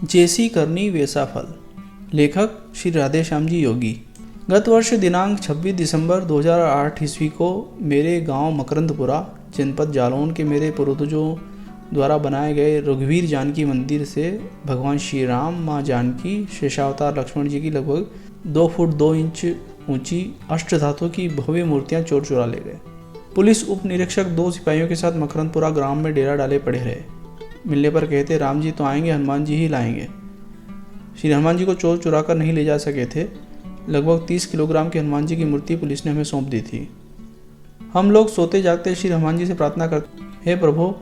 जैसी करनी वैसा फल। लेखक श्री राधेश्याम जी योगी। गत वर्ष दिनांक 26 दिसंबर 2008 ईस्वी को मेरे गांव मकरंदपुरा जनपद जालौन के मेरे पूर्वजों द्वारा बनाए गए रघुवीर जानकी मंदिर से भगवान श्री राम, माँ जानकी, शेषावतार लक्ष्मण जी की लगभग 2 फुट 2 इंच ऊंची अष्टधातु की भव्य मूर्तियां चोर चुरा ले गए। पुलिस उप निरीक्षक 2 सिपाहियों के साथ मकरंदपुरा ग्राम में डेरा डाले पड़े रहे। मिलने पर कहते, राम जी तो आएंगे, हनुमान जी ही लाएंगे। श्री हनुमान जी को चोर चुरा कर नहीं ले जा सके थे। लगभग 30 किलोग्राम की हनुमान जी की मूर्ति पुलिस ने हमें सौंप दी थी। हम लोग सोते जागते श्री हनुमान जी से प्रार्थना करते, हे प्रभु,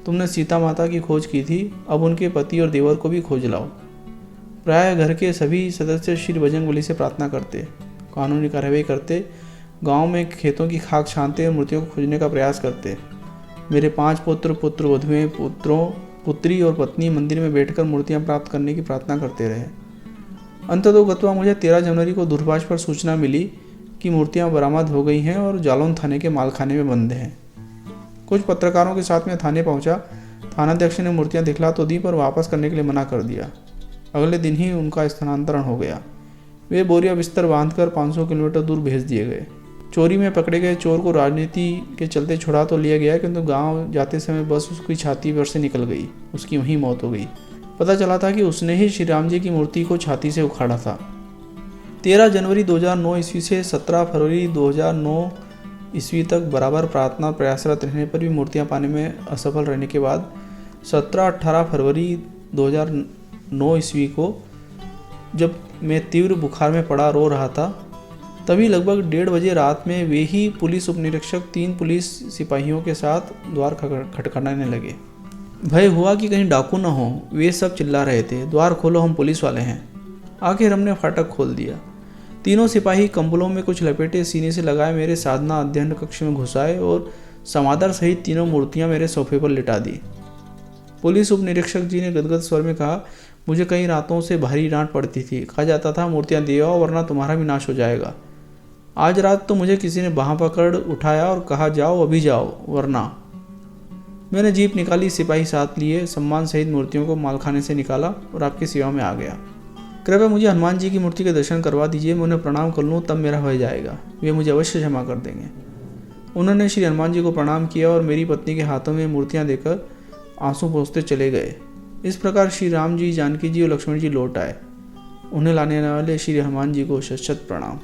तुमने सीता माता की खोज की थी, अब उनके पति और देवर को भी खोज लाओ। प्राय घर के सभी सदस्य श्री बजरंगबली से प्रार्थना करते, कानूनी कार्रवाई करते, गांव में खेतों की खाक छानते और मूर्तियों को खोजने का प्रयास करते। मेरे 5 पुत्र, पुत्र वधुएं, पुत्री और पत्नी मंदिर में बैठकर मूर्तियां प्राप्त करने की प्रार्थना करते रहे। अंततः मुझे 13 जनवरी को दूरभाष पर सूचना मिली कि मूर्तियां बरामद हो गई हैं और जालौन थाने के मालखाने में बंद हैं। कुछ पत्रकारों के साथ में थाने पहुंचा। थानाध्यक्ष ने मूर्तियां दिखला तो दी, पर वापस करने के लिए मना कर दिया। अगले दिन ही उनका स्थानांतरण हो गया। वे बोरिया बिस्तर बांधकर 500 किलोमीटर दूर भेज दिए गए। चोरी में पकड़े गए चोर को राजनीति के चलते छुड़ा तो लिया गया, किंतु गांव जाते समय बस उसकी छाती पर से निकल गई। उसकी वहीं मौत हो गई। पता चला था कि उसने ही श्री राम जी की मूर्ति को छाती से उखाड़ा था। 13 जनवरी 2009 ईस्वी से 17 फरवरी 2009 ईस्वी तक बराबर प्रार्थना प्रयासरत रहने पर भी मूर्तियां पाने में असफल रहने के बाद 17-18 फरवरी 2009 ईस्वी को जब मैं तीव्र बुखार में पड़ा रो रहा था, तभी लगभग 1:30 बजे रात में वे ही पुलिस उप निरीक्षक 3 पुलिस सिपाहियों के साथ द्वार खटखटाने लगे। भय हुआ कि कहीं डाकू न हो। वे सब चिल्ला रहे थे, द्वार खोलो, हम पुलिस वाले हैं। आखिर हमने फाटक खोल दिया। तीनों सिपाही कंबलों में कुछ लपेटे सीने से लगाए मेरे साधना अध्ययन कक्ष में घुसाए और समादर सहित तीनों मूर्तियां मेरे सोफे पर लिटा दी। पुलिस उप निरीक्षक जी ने गदगद स्वर में कहा, मुझे कई रातों से भारी डांट पड़ती थी। कहा जाता था, मूर्तियां दे आओ वरना तुम्हारा भी नाश हो जाएगा। आज रात तो मुझे किसी ने बाँह पकड़ उठाया और कहा, जाओ अभी जाओ वरना। मैंने जीप निकाली, सिपाही साथ लिए, सम्मान सहित मूर्तियों को मालखाने से निकाला और आपकी सेवा में आ गया। कृपया मुझे हनुमान जी की मूर्ति के दर्शन करवा दीजिए, मैं उन्हें प्रणाम कर लूँ, तब मेरा हो जाएगा। वे मुझे अवश्य क्षमा कर देंगे। उन्होंने श्री हनुमान जी को प्रणाम किया और मेरी पत्नी के हाथों में मूर्तियाँ देकर आंसू पोंछते चले गए। इस प्रकार श्री राम जी, जानकी जी और लक्ष्मण जी लौट आए। उन्हें लाने वाले श्री हनुमान जी को शत शत प्रणाम।